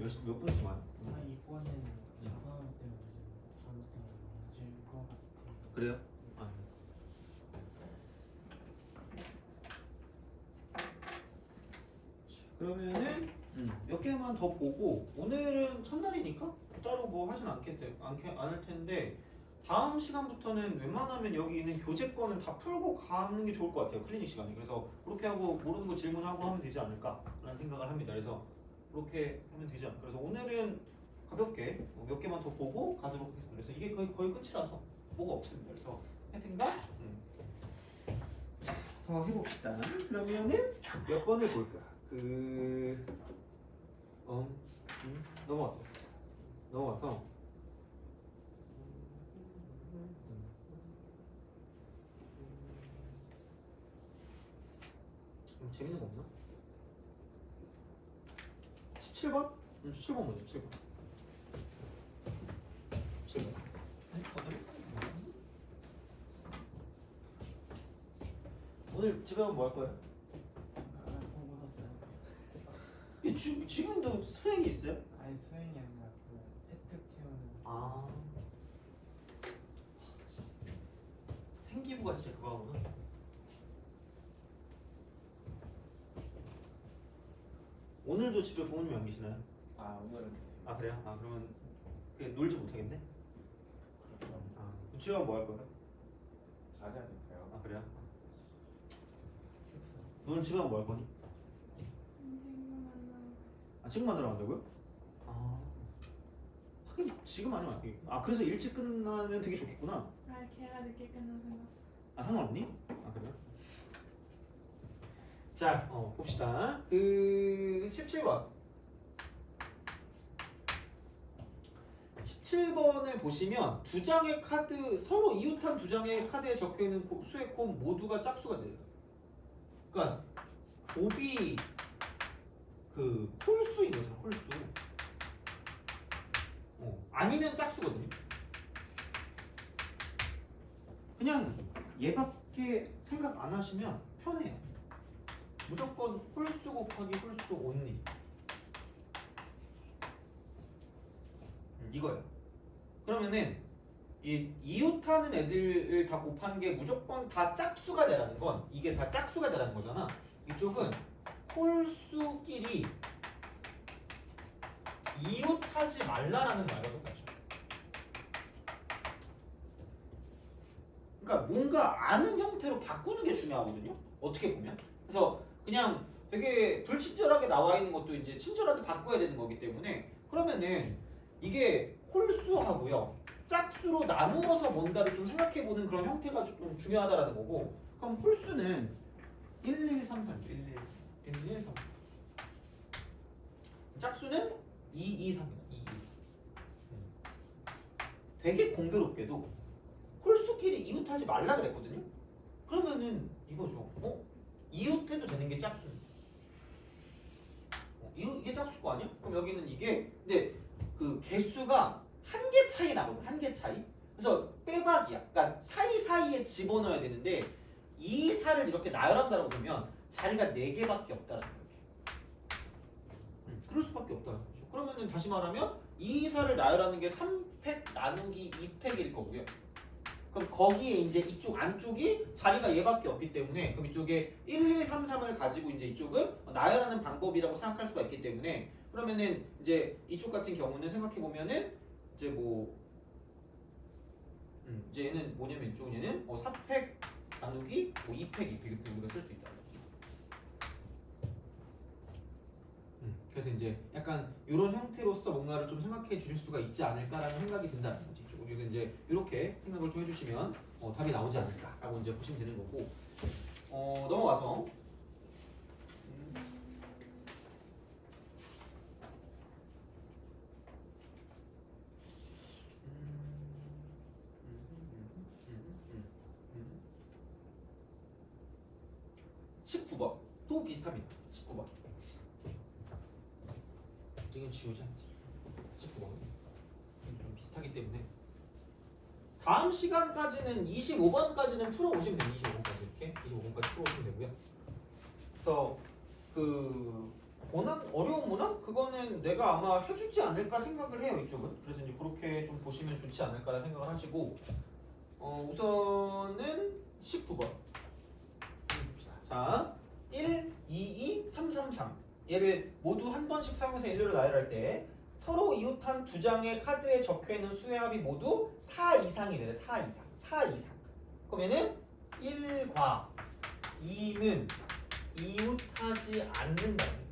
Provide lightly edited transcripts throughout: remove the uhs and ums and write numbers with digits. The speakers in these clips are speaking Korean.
몇 분쯤 와요? 이번에는 자사람 때문에 다음부터는 늦을 것 같아요. 그래요? 아, 그러면은 몇 개만 더 보고 오늘은 첫날이니까 따로 뭐 하진 않을 텐데 다음 시간부터는 웬만하면 여기 있는 교재 거는 다 풀고 가는 게 좋을 것 같아요. 클리닉 시간이. 그래서 그렇게 하고 모르는 거 질문하고 하면 되지 않을까라는 생각을 합니다. 그래서 그렇게 하면 되지 않을까. 그래서 오늘은 가볍게 몇 개만 더 보고 가도록 하겠습니다. 그래서 이게 거의 끝이라서 뭐가 없습니다. 그래서 하여튼간 자, 더 해봅시다. 그러면은 몇 번을 볼까? 넘어와서 재밌는 거 없나? 17번? 17번 먼저 17번. 17번. 오늘 집에 가면 뭐 할 거예요? 보고 샀어요. 지금도 수행이 있어요? 아니 수행이 아니라 그 세특 채우는. 아, 생기부가 진짜 그거 하구나. 오늘도 집에 부모님이 안 계시나요? 아 오늘은. 아 그래요? 아 그러면 그냥 놀지 못하겠네? 그렇죠. 아 집에 가면 뭐 할 거예요? 자지 않을까요? 아 그래요? 너는 집에 가면 뭐 할 거니? 아 지금 만나러 간다고요? 아 하긴 지금 아니면 그래서 일찍 끝나면 되게 좋겠구나. 아, 걔가 늦게 끝나서 상관없어. 아 상관없니? 아 그래요? 자 봅시다. 그 17번 17번을 보시면 두 장의 카드 서로 이웃한 두 장의 카드에 적혀있는 수의 콤 모두가 짝수가 돼요. 그러니까 곱이 그 홀수인 거죠. 홀수. 아니면 짝수거든요. 그냥 얘밖에 생각 안 하시면 편해요. 무조건 홀수 곱하기 홀수 온리. 이거예요. 그러면은 이 이웃하는 애들을 다 곱한 게 무조건 다 짝수가 되라는 건 이게 다 짝수가 되라는 거잖아. 이쪽은 홀수끼리 이웃하지 말라라는 말과 똑같죠. 그러니까 뭔가 아는 형태로 바꾸는 게 중요하거든요. 어떻게 보면. 그래서 그냥 되게 불친절하게 나와 있는 것도 이제 친절하게 바꿔야 되는 거기 때문에 그러면은 이게 홀수하고요. 짝수로 나누어서 뭔가를 좀 생각해 보는 그런 형태가 좀 중요하다라는 거고. 그럼 홀수는 1, 1, 3, 3, 1, 1, 1, 3, 3. 짝수는 2, 2, 3입니다. 2, 2. 되게 공교롭게도 홀수끼리 이웃하지 말라 그랬거든요. 그러면은 이거죠. 이웃해도 되는 게 짝수입니다. 이게 짝수거 아니야? 그럼 여기는 이게 근데 그 개수가 한 개 차이 나거든. 한 개 차이. 그래서 빼박이야. 그러니까 사이사이에 집어넣어야 되는데 이 사를 이렇게 나열한다고 보면 자리가 4개밖에 없다라는 거예요. 그럴 수밖에 없다는 거죠. 그러면은 다시 말하면 이 사를 나열하는 게 3팩 나누기 2팩일 거고요. 그럼 거기에 이제 이쪽 안쪽이 자리가 얘밖에 없기 때문에 그럼 이쪽에 1, 2, 3, 3을 가지고 이제 이쪽은 나열하는 방법이라고 생각할 수가 있기 때문에 그러면은 이제 이쪽 같은 경우는 생각해 보면은 이제 이제 얘는 뭐냐면 이쪽은 얘는 4팩 나누기 2팩 이렇게 우리가 쓸 수 있다. 그래서 이제 약간 이런 형태로서 뭔가를 좀 생각해 주실 수가 있지 않을까라는 생각이 든다는 거지. 우리가 이제 이렇게 생각을 좀 해주시면 답이 나오지 않을까라고 이제 보시면 되는 거고. 넘어가서 음. 19번 또 비슷합니다. 19번 이건 지우자. 19번 좀 비슷하기 때문에 다음 시간까지는 25번까지는 풀어오시면 됩니다. 25번까지 이렇게 25번까지 풀어오시면 되고요. 그래서 그 고난 어려운 문항 그거는 내가 아마 해주지 않을까 생각을 해요 이쪽은. 그래서 이제 그렇게 좀 보시면 좋지 않을까라는 생각을 하시고 우선은 19번 봅시다. 자 1, 2, 2, 3, 3, 3 얘를 모두 한 번씩 사용해서 일렬로 나열할 때 서로 이웃한 두 장의 카드에 적혀있는 수의 합이 모두 4 이상이 되래. 4 이상 4 이상 그러면은 1과 2는 이웃하지 않는다.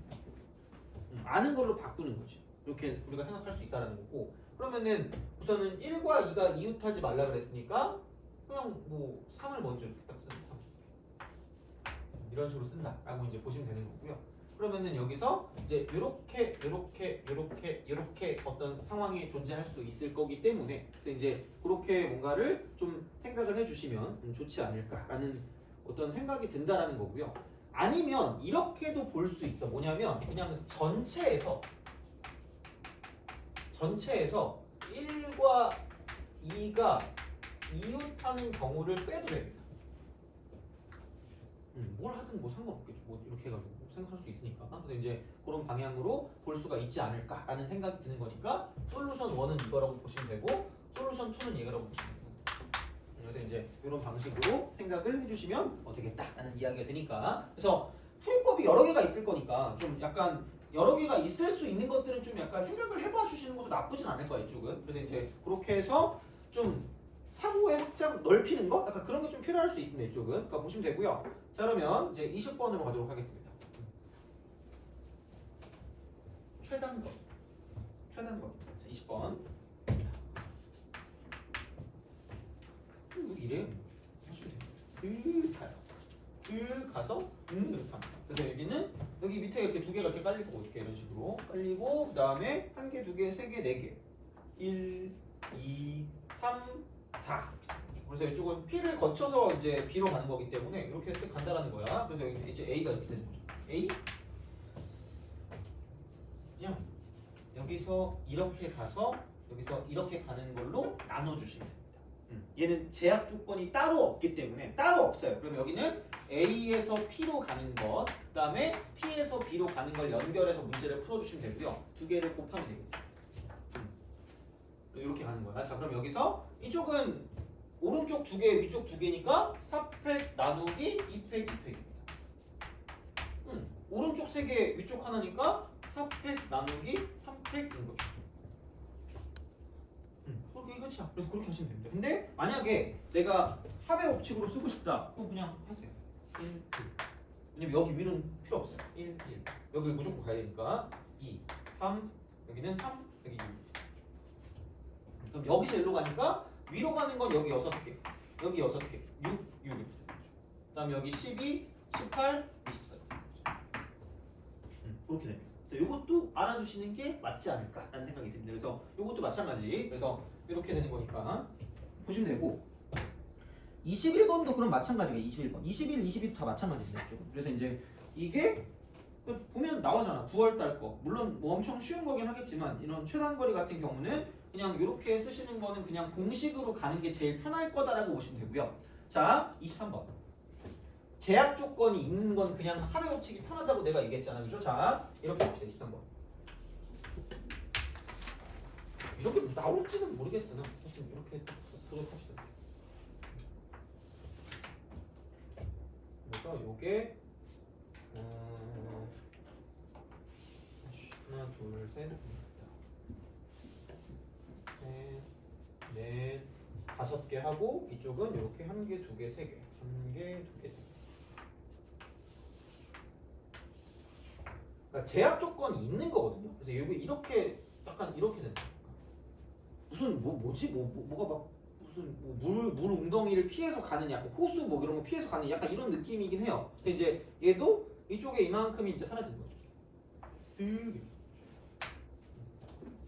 아는 걸로 바꾸는 거지. 이렇게 우리가 생각할 수 있다는 거고. 그러면은 우선은 1과 2가 이웃하지 말라 그랬으니까 그냥 뭐 3을 먼저 이렇게 딱 쓰는 3. 이런 식으로 쓴다라고 이제 보시면 되는 거고요. 그러면은 여기서 이제 이렇게 어떤 상황이 존재할 수 있을 거기 때문에 그래서 이제 그렇게 뭔가를 좀 생각을 해주시면 좋지 않을까라는 어떤 생각이 든다라는 거고요. 아니면 이렇게도 볼 수 있어. 뭐냐면 그냥 전체에서 1과 2가 이웃하는 경우를 빼도 됩니다. 뭘 하든 뭐 상관없겠죠. 뭐 이렇게 해가지고 생각할 수 있으니까. 근데 이제 그런 방향으로 볼 수가 있지 않을까라는 생각이 드는 거니까 솔루션 1은 이거라고 보시면 되고 솔루션 2는 얘라고 보시면 됩니다. 그래서 이제 이런 방식으로 생각을 해주시면 되겠다라는 이야기가 되니까. 그래서 풀이법이 여러 개가 있을 거니까 좀 약간 여러 개가 있을 수 있는 것들은 좀 약간 생각을 해봐 주시는 것도 나쁘진 않을 거야 이쪽은. 그래서 이제 그렇게 해서 좀 사고의 확장 넓히는 거? 약간 그런 게 좀 필요할 수 있습니다 이쪽은. 그러니까 보시면 되고요. 자 그러면 이제 20번으로 가도록 하겠습니다. 최단거. 자 20번. 이래요. 하시면 돼요. 쓱 가요. 쓱 가서 이렇게 합니다. 그래서 여기는 여기 밑에 이렇게 두 개가 이렇게 깔릴 거고 이렇게 이런 식으로 깔리고 그 다음에 한 개, 두 개, 세 개, 네 개. 1, 2, 3, 4. 그래서 이쪽은 P를 거쳐서 이제 B로 가는 거기 때문에 이렇게 쓱 간다라는 거야. 그래서 여기 이제 A가 이렇게 되는 거죠. A 그냥 여기서 이렇게 가서 여기서 이렇게 가는 걸로 나눠주시면 돼요. 얘는 제약 조건이 따로 없기 때문에 따로 없어요. 그럼 여기는 A에서 P로 가는 것, 그 다음에 P에서 B로 가는 걸 연결해서 문제를 풀어주시면 되고요. 두 개를 곱하면 되겠죠. 이렇게 가는 거야. 자, 그럼 여기서 이쪽은 오른쪽 두 개, 위쪽 두 개니까 4팩 나누기 2팩 2팩입니다. 오른쪽 세 개, 위쪽 하나니까 4팩 나누기 3팩인 거죠. 그렇게 끝이야. 그래서 그렇게 하시면 됩니다. 근데 만약에 내가 합의 법칙으로 쓰고 싶다. 그럼 그냥 하세요. 1, 2. 왜냐면 여기 위는 필요 없어요. 1, 1. 여기 무조건 가야 되니까 2, 3. 여기는 3, 여기 6. 그럼 여기서 일로 가니까 위로 가는 건 여기 6개. 여기 6개. 6, 6입니다. 그 다음 여기 12, 18, 24. 그렇게 됩니다. 이것도 알아두시는 게 맞지 않을까라는 생각이 듭니다. 그래서 이것도 마찬가지. 그래서 이렇게 되는 거니까 보시면 되고 21번도 그럼 마찬가지가 21번. 21, 22도 다 마찬가지입니다. 그래서 이제 이게 보면 나오잖아. 9월달 거. 물론 뭐 엄청 쉬운 거긴 하겠지만 이런 최단거리 같은 경우는 그냥 이렇게 쓰시는 거는 그냥 공식으로 가는 게 제일 편할 거다라고 보시면 되고요. 자, 23번. 제약 조건이 있는 건 그냥 합의 법칙이 편하다고 내가 얘기했잖아. 그죠? 자, 이렇게 봅시다. 23번. 이렇게 나올지는 모르겠으나 사실 이렇게 보도록 합시다. 그래서 요게 하나, 둘, 셋, 넷, 5개 하고 이쪽은 이렇게 1개, 2개, 3개, 1개, 2개, 3개. 그러니까 제약 조건이 있는 거거든요. 그래서 여기 이렇게 약간 이렇게 된다. 무슨 뭐가 막 무슨 물 웅덩이를 피해서 가는 약간 호수 뭐 이런 거 피해서 가는 약간 이런 느낌이긴 해요. 근데 이제 얘도 이쪽에 이만큼이 이제 사라진 거죠. 쓱.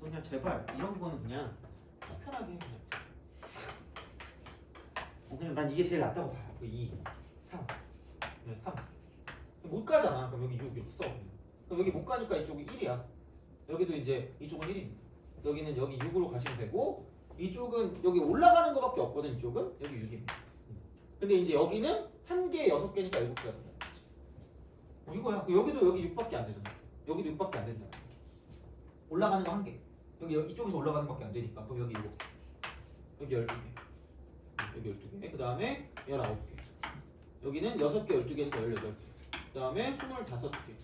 그냥 제발 이런 거는 그냥 편하게 그냥. 그냥 난 이게 제일 낫다고 봐요. 2, 3, 3. 못 가잖아. 그럼 여기 6 이렇게 써. 그럼 여기 못 가니까 이쪽이 1이야. 여기도 이제 이쪽은 1입니다. 여기는 여기 6으로 가시면 되고 이쪽은 여기 올라가는 거밖에 없거든. 이쪽은 여기 6입니다. 근데 이제 여기는 1개 6개니까 7개가 된다. 이거야. 여기도 여기 6밖에 안 되잖아. 여기도 6밖에 안 된다. 올라가는 거 한 개. 여기 이쪽에서 올라가는 거밖에 안 되니까. 그럼 여기 7개. 여기 12개. 여기 12개. 그 다음에 19개. 여기는 6개, 12개니까 18개. 그 다음에 25개.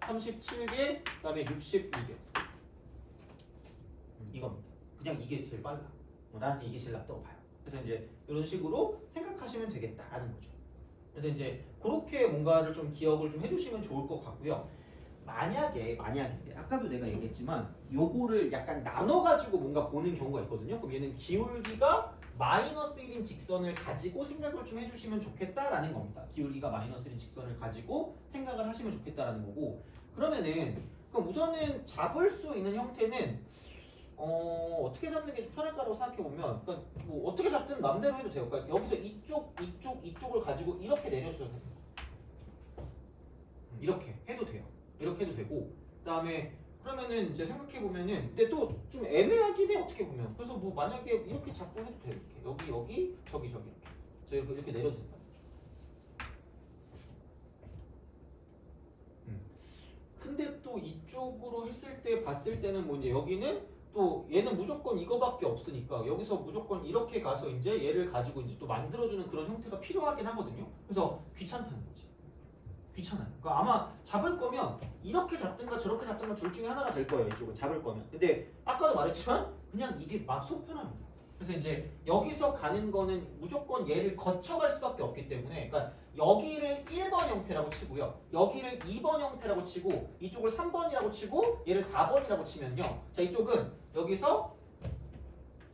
37개. 그 다음에 62개. 이겁니다. 그냥 이게 제일 빨라. 나는 이게 제일 낫다고 봐요. 그래서 이제 이런 식으로 생각하시면 되겠다라는 거죠. 그래서 이제 그렇게 뭔가를 좀 기억을 좀 해주시면 좋을 것 같고요. 만약에 아까도 내가 얘기했지만 요거를 약간 나눠가지고 뭔가 보는 경우가 있거든요. 그럼 얘는 기울기가 마이너스 1인 직선을 가지고 생각을 좀 해주시면 좋겠다라는 겁니다. 기울기가 마이너스 1인 직선을 가지고 생각을 하시면 좋겠다라는 거고, 그러면은 그럼 우선은 잡을 수 있는 형태는 어떻게 잡는 게 편할까라고 생각해보면, 그러니까 뭐 어떻게 잡든 마음대로 해도 돼요. 그러니까 여기서 이쪽을 가지고 이렇게 내려줘도 돼요. 이렇게 해도 돼요. 이렇게 해도 되고, 그 다음에 그러면은 이제 생각해보면은, 근데 또 좀 애매하긴 해, 어떻게 보면. 그래서 뭐 만약에 이렇게 잡고 해도 돼. 이렇게 여기 저기 이렇게 이렇게 내려도 된다. 근데 또 이쪽으로 했을 때 봤을 때는 뭐 이제 여기는 또 얘는 무조건 이거밖에 없으니까 여기서 무조건 이렇게 가서 이제 얘를 가지고 이제 또 만들어주는 그런 형태가 필요하긴 하거든요. 그래서 귀찮다는 거지. 귀찮아요. 그러니까 아마 잡을 거면 이렇게 잡든가 저렇게 잡든가 둘 중에 하나가 될 거예요. 이쪽은 잡을 거면. 근데 아까도 말했지만 그냥 이게 막 속 편합니다. 그래서 이제 여기서 가는 거는 무조건 얘를 거쳐갈 수밖에 없기 때문에, 그러니까 여기를 1번 형태라고 치고요, 여기를 2번 형태라고 치고, 이쪽을 3번이라고 치고, 얘를 4번이라고 치면요, 자 이쪽은 여기서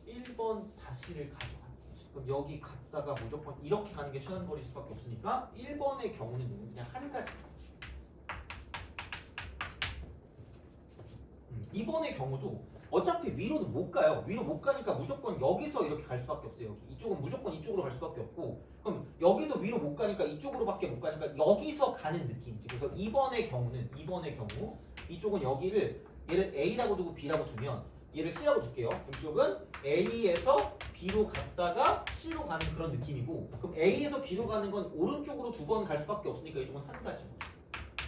1번 다시를 가져가는 거지. 그럼 여기 갔다가 무조건 이렇게 가는 게 최단 거리일 수밖에 없으니까 1번의 경우는 그냥 한 가지. 2번의 경우도 어차피 위로는 못 가요. 위로 못 가니까 무조건 여기서 이렇게 갈 수밖에 없어요. 여기. 이쪽은 무조건 이쪽으로 갈 수밖에 없고, 그럼 여기도 위로 못 가니까 이쪽으로밖에 못 가니까 여기서 가는 느낌이지. 그래서 2번의 경우 이쪽은 여기를 얘를 A라고 두고 B라고 두면, 얘를 C라고 둘게요. 이쪽은 A에서 B로 갔다가 C로 가는 그런 느낌이고, 그럼 A에서 B로 가는 건 오른쪽으로 2번 갈 수밖에 없으니까 이쪽은 한 가지.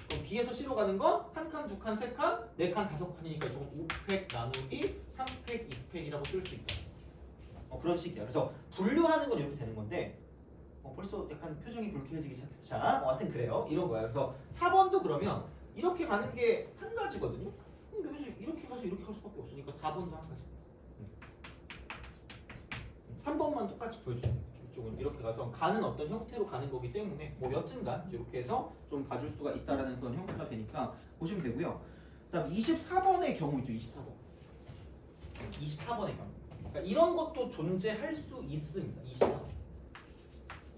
그럼 B에서 C로 가는 건 한 칸, 두 칸, 세 칸, 네 칸, 다섯 칸이니까 이쪽은 5팩 나누기 3팩, 2팩이라고 쓸 수 있다. 그런 식이야. 그래서 분류하는 건 이렇게 되는 건데, 벌써 약간 표정이 불쾌해지기 시작했어. 자, 하여튼 그래요. 이런 거야. 그래서 4번도 그러면 이렇게 가는 게 한 가지거든요. 여기서 이렇게 가서 이렇게 갈 수밖에 없으니까 4번도 한 가지. 3번만 똑같이 보여주세요. 이쪽은 이렇게 가서 가는 어떤 형태로 가는 거기 때문에 뭐 여튼간 이렇게 해서 좀 봐줄 수가 있다라는 그런 형태가 되니까 보시면 되고요. 그다음 24번의 경우 있죠. 24번의 경우. 그러니까 이런 것도 존재할 수 있습니다. 24번.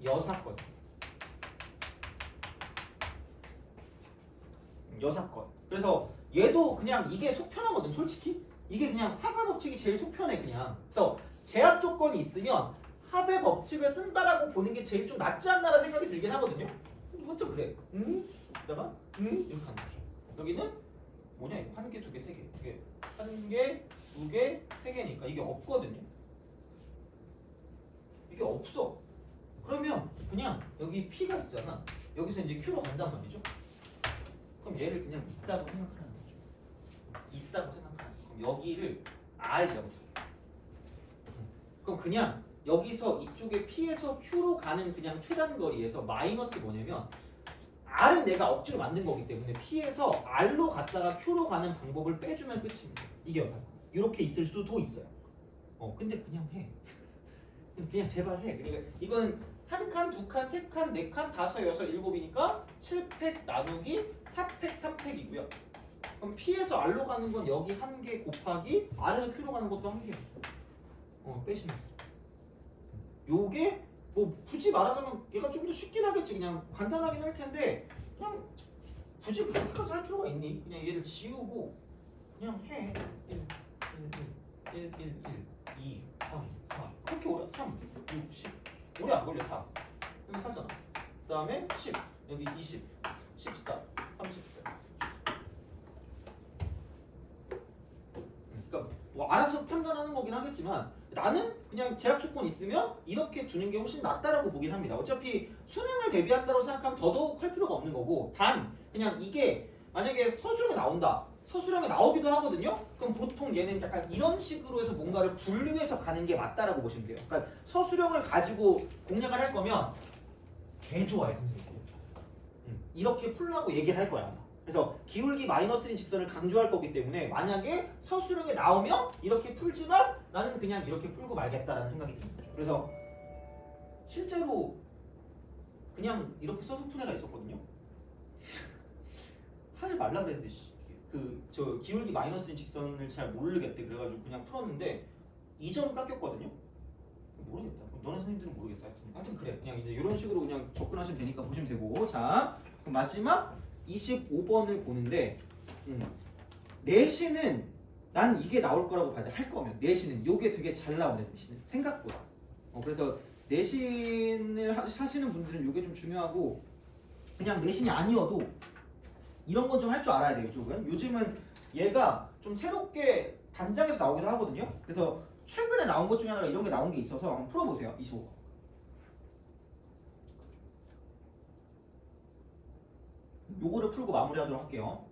여사건. 그래서 얘도 그냥 이게 속편하거든. 솔직히 이게 그냥 합의 법칙이 제일 속편해 그냥. 그래서 제약 조건이 있으면 합의 법칙을 쓴다라고 보는 게 제일 좀 낫지 않나라는 생각이 들긴 하거든요. 그것도 그래. 이따가 이렇게 하는 거죠. 여기는 뭐냐 이거 한 개, 두 개, 세 개. 이게 한 개, 두 개, 세 개니까 이게 없거든요. 이게 없어. 그러면 그냥 여기 P가 있잖아. 여기서 이제 Q로 간단 말이죠. 그럼 얘를 그냥 있다고 생각하는 거죠. 있다고 생각하는 거. 그럼 여기를 R이라고 줄게요. 그럼 그냥 여기서 이쪽에 P에서 Q로 가는 그냥 최단 거리에서 마이너스 뭐냐면, R은 내가 억지로 만든 거기 때문에 P에서 R로 갔다가 Q로 가는 방법을 빼주면 끝입니다. 이게 여사건. 이렇게 있을 수도 있어요. 근데 그냥 해. 그냥 제발 해. 그러니까 이거는 한 칸, 두 칸, 세 칸, 네 칸, 다섯, 여섯, 일곱이니까 7팩 나누기 4팩, 3팩이고요. 그럼 P에서 R로 가는 건 여기 한 개 곱하기 R에서 Q로 가는 것도 한 개예요. 빼시면 돼요. 요게 뭐 굳이 말하자면 얘가 좀 더 쉽긴 하겠지. 그냥 간단하긴 할 텐데 그냥 굳이 그렇게까지 할 필요가 있니? 그냥 얘를 지우고 그냥 해. 1, 1, 1, 1, 1, 2, 3, 4 그렇게 오래 3, 6, 10 오래 안 걸려. 4 여기 4잖아. 그 다음에 10 여기 20, 14, 34 그러니까 뭐 알아서 판단하는 거긴 하겠지만 나는 그냥 제약 조건 있으면 이렇게 두는 게 훨씬 낫다라고 보긴 합니다. 어차피 수능을 대비한다고 생각하면 더더욱 할 필요가 없는 거고, 단 그냥 이게 만약에 서술형이 나온다. 서술형이 나오기도 하거든요. 그럼 보통 얘는 약간 이런 식으로 해서 뭔가를 분류해서 가는 게 맞다라고 보시면 돼요. 그러니까 서술형을 가지고 공략을 할 거면 개 좋아해 선생님. 이렇게 풀라고 얘기를 할 거야. 그래서 기울기 마이너스 1인 직선을 강조할 거기 때문에 만약에 서술형에 나오면 이렇게 풀지만 나는 그냥 이렇게 풀고 말겠다라는 생각이 드는 거죠. 그래서 실제로 그냥 이렇게 써서 푼 애가 있었거든요. 하지 말라 그랬는데 저 기울기 마이너스 1인 직선을 잘 모르겠대. 그래가지고 그냥 풀었는데 2점 깎였거든요. 모르겠다. 너네 선생님들은 모르겠다. 하여튼 그래. 그냥 이제 이런 식으로 그냥 접근하시면 되니까 보시면 되고. 자, 그럼 마지막 25번을 보는데 내신은 난 이게 나올 거라고 봐야 돼. 할 거면 내신은 요게 되게 잘 나오네. 내신은 생각보다. 그래서 내신을 하시는 분들은 요게 좀 중요하고 그냥 내신이 아니어도 이런 건 좀 할 줄 알아야 돼요. 이쪽은 요즘은 얘가 좀 새롭게 단장에서 나오기도 하거든요. 그래서 최근에 나온 것 중에 하나가 이런 게 나온 게 있어서 한번 풀어보세요. 25번. 요거를 풀고 마무리하도록 할게요.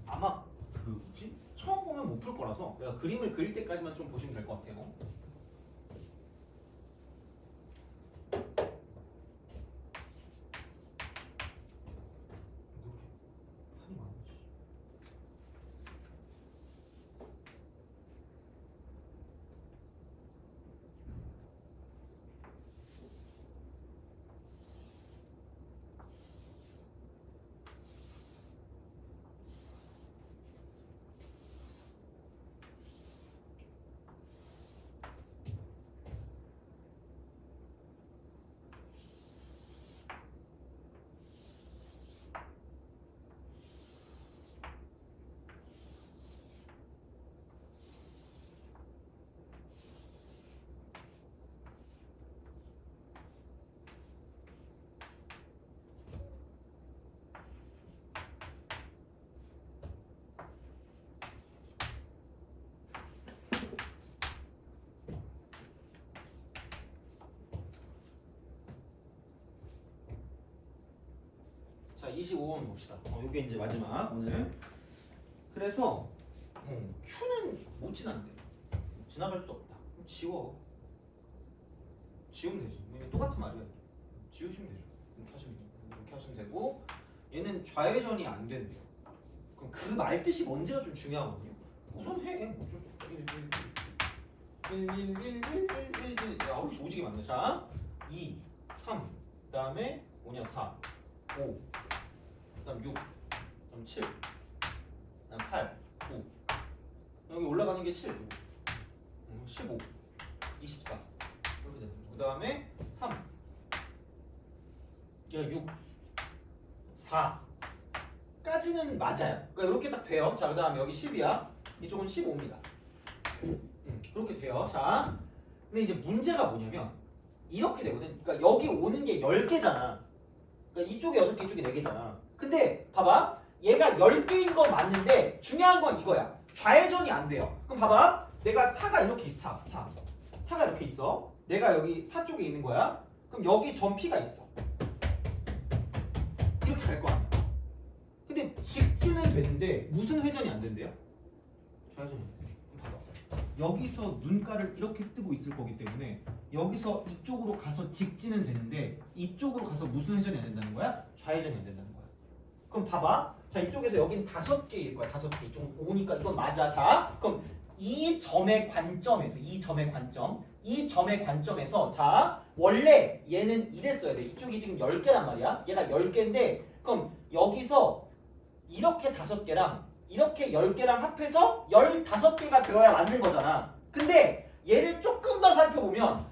아마 그 뭐지? 처음 보면 못 풀 거라서 내가 그림을 그릴 때까지만 좀 보시면 될 것 같아요. 자, 25번 봅시다. 이게 이제 마지막 오늘. 그래서 Q는 못 지난대. 지나갈 수 없다. 그럼 지워. 지우면 되지. 이게 똑같은 말이야. 지우시면 되죠. 이렇게 하시면 되고 얘는 좌회전이 안 된대요. 그럼 그 말 뜻이 뭔지가 좀 중요하거든요. 우선 해. 어쩔 수 없어. 1. 야, 오지게 많네. 자, 2, 3, 그 다음에 뭐냐 4, 5, 그 다음 6, 그 다음 7, 그 다음 8, 9 여기 올라가는 게 7, 15, 24 이렇게 되는 거죠. 그 다음에 3 얘가 6, 4 까지는 맞아요. 그러니까 이렇게 딱 돼요. 자, 그 다음에 여기 10이야. 이쪽은 15입니다. 그렇게 돼요. 자, 근데 이제 문제가 뭐냐면 이렇게 되거든. 그러니까 여기 오는 게 10개잖아. 그러니까 이쪽에 6개, 이쪽에 4개잖아. 근데 봐봐. 얘가 10개인 건 맞는데 중요한 건 이거야. 좌회전이 안 돼요. 그럼 봐봐. 내가 4가 이렇게 있어. 4가 이렇게 있어. 내가 여기 4 쪽에 있는 거야. 그럼 여기 점 P가 있어. 이렇게 갈 거 아니야. 근데 직진은 되는데 무슨 회전이 안 된대요? 좌회전이 안 돼. 봐봐. 여기서 눈가를 이렇게 뜨고 있을 거기 때문에 여기서 이쪽으로 가서 직진은 되는데 이쪽으로 가서 무슨 회전이 안 된다는 거야? 좌회전이 안 된다는 거야. 그럼 봐봐. 자, 이쪽에서 여긴 5개일 거야. 5개. 이쪽 오니까 이건 맞아. 자, 그럼 이 점의 관점에서 자, 원래 얘는 이랬어야 돼. 이쪽이 지금 10개란 말이야. 얘가 10개인데 그럼 여기서 이렇게 5개랑 이렇게 10개랑 합해서 15개가 되어야 맞는 거잖아. 근데 얘를 조금 더 살펴보면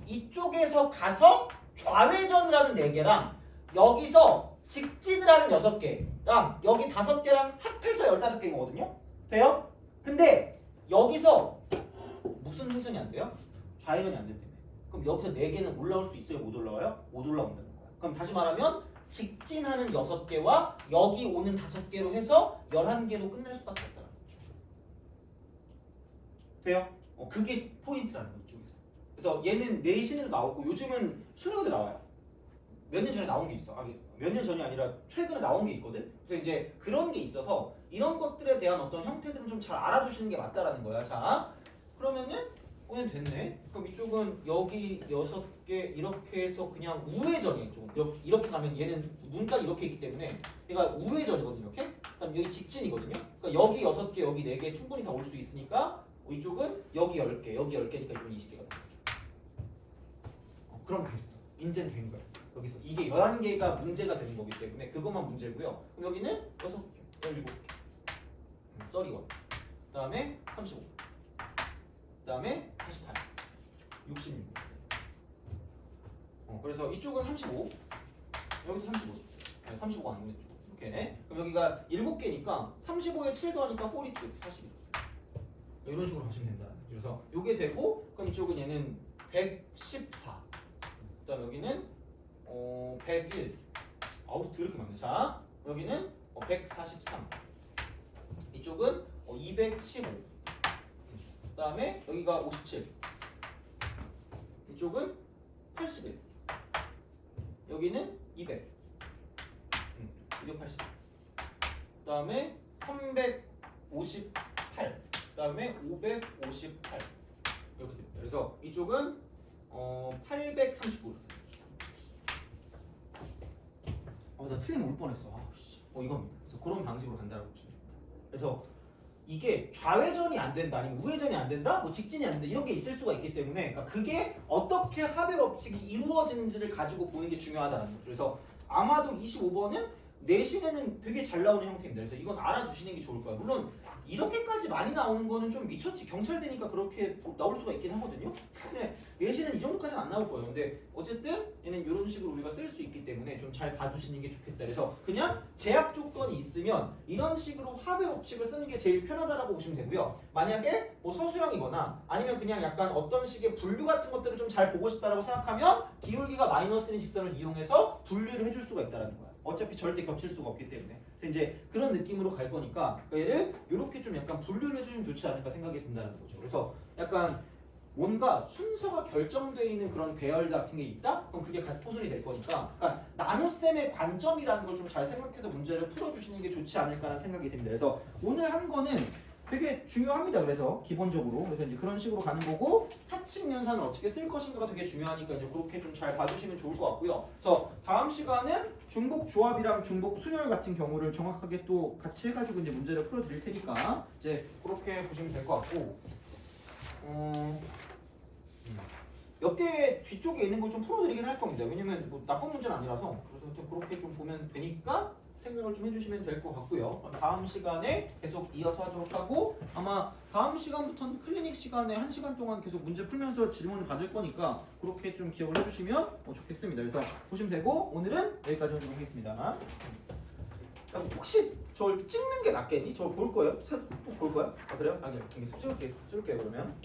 이쪽에서 가서 좌회전을 하는 4개랑 여기서 직진을 하는 6개랑 여기 5개랑 합해서 15개인 거거든요. 돼요? 근데 여기서 무슨 회전이 안 돼요? 좌회전이 안 된다며. 그럼 여기서 4개는 올라올 수 있어요? 못 올라와요? 못 올라온다는 거야. 그럼 다시 말하면 직진하는 6개와 여기 오는 5개로 해서 11개로 끝낼 수밖에 없다는 거죠. 돼요? 그게 포인트라는 거죠. 이쪽에서. 그래서 얘는 내신에도 나오고 요즘은 수능에도 나와요. 몇 년 전에 나온 게 있어. 몇 년 전이 아니라 최근에 나온 게 있거든. 그래서 이제 그런 게 있어서 이런 것들에 대한 어떤 형태들은 좀 잘 알아두시는 게 맞다라는 거야. 자, 그러면은 오늘 됐네. 그럼 이쪽은 여기 6개 이렇게 해서 그냥 우회전이에요. 이쪽은 이렇게 가면 얘는 문까지 이렇게 있기 때문에 얘가 우회전이거든요. 이렇게. 그다음 여기 직진이거든요. 그러니까 여기 6개, 여기 4개 충분히 다 올 수 있으니까 이쪽은 여기 10개, 여기 10개니까 이쪽은 20개가 되는 거죠. 그럼 됐어. 인제는 된 거야. 여기서 이게 11개가 문제가 되는 거기 때문에 그것만 문제고요. 그럼 여기는 6개, 17개. 31. 그 다음에 35. 그 다음에 48. 66. 그래서 이쪽은 35. 여기도 35. 35가 아니면 이쪽. 이렇게. 그럼 여기가 7개니까 35에 7 더하니까 42. 42. 이런 식으로 하시면 된다. 그래서 이게 되고 그럼 이쪽은 얘는 114. 그 다음 여기는 101. 아우 더럽게 많네. 자 여기는 143. 이쪽은 215. 그 다음에 여기가 57. 이쪽은 81. 여기는 200. 280. 그 다음에 358. 그 다음에 558. 이렇게 됩니다. 그래서 이쪽은 839. 나 틀리면 울 뻔했어. 이겁니다. 그래서 그런 방식으로 간다고 보시면 됩니다. 그래서 이게 좌회전이 안 된다, 아니면 우회전이 안 된다, 뭐 직진이 안 된다 이런 게 있을 수가 있기 때문에 그러니까 그게 어떻게 합의 법칙이 이루어지는지를 가지고 보는 게 중요하다는 거죠. 그래서 아마도 25번은 내신에는 되게 잘 나오는 형태입니다. 그래서 이건 알아두시는 게 좋을 거예요. 물론 이렇게까지 많이 나오는 거는 좀 미쳤지. 경찰 되니까 그렇게 나올 수가 있긴 하거든요. 근데 내신은 이 정도까지는 안 나올 거예요. 근데 어쨌든 얘는 이런 식으로 우리가 쓸 수 있기 때문에 좀 잘 봐주시는 게 좋겠다. 그래서 그냥 제약 조건이 있으면 이런 식으로 합의 법칙을 쓰는 게 제일 편하다라고 보시면 되고요. 만약에 뭐 서술형이거나 아니면 그냥 약간 어떤 식의 분류 같은 것들을 좀 잘 보고 싶다라고 생각하면 기울기가 마이너스인 직선을 이용해서 분류를 해줄 수가 있다는 거야. 어차피 절대 겹칠 수가 없기 때문에. 그래서 이제 그런 느낌으로 갈 거니까 얘를 이렇게 좀 약간 분류를 해주면 좋지 않을까 생각이 든다는 거죠. 그래서 약간 뭔가 순서가 결정되어 있는 그런 배열 같은 게 있다? 그럼 그게 포선이 될 거니까 그러니까 나눗셈의 관점이라는 걸 좀 잘 생각해서 문제를 풀어주시는 게 좋지 않을까라는 생각이 듭니다. 그래서 오늘 한 거는 되게 중요합니다. 그래서 기본적으로 그래서 이제 그런 식으로 가는 거고 사칙 연산을 어떻게 쓸 것인가가 되게 중요하니까 이제 그렇게 좀 잘 봐주시면 좋을 것 같고요. 그래서 다음 시간은 중복 조합이랑 중복 순열 같은 경우를 정확하게 또 같이 해가지고 이제 문제를 풀어드릴 테니까 이제 그렇게 보시면 될 것 같고 몇 개 뒤쪽에 있는 걸 좀 풀어드리긴 할 겁니다. 왜냐면 뭐 나쁜 문제는 아니라서 그래서 그렇게 좀 보면 되니까. 생각을 좀 해주시면 될 것 같고요. 그럼 다음 시간에 계속 이어서 하도록 하고 아마 다음 시간부터는 클리닉 시간에 1시간 동안 계속 문제 풀면서 질문을 받을 거니까 그렇게 좀 기억을 해주시면 좋겠습니다. 그래서 보시면 되고 오늘은 여기까지 하도록 하겠습니다. 혹시 저를 찍는 게 낫겠니? 저를 볼 거예요? 볼 거야? 그래요? 아니요. 찍을게요 그러면.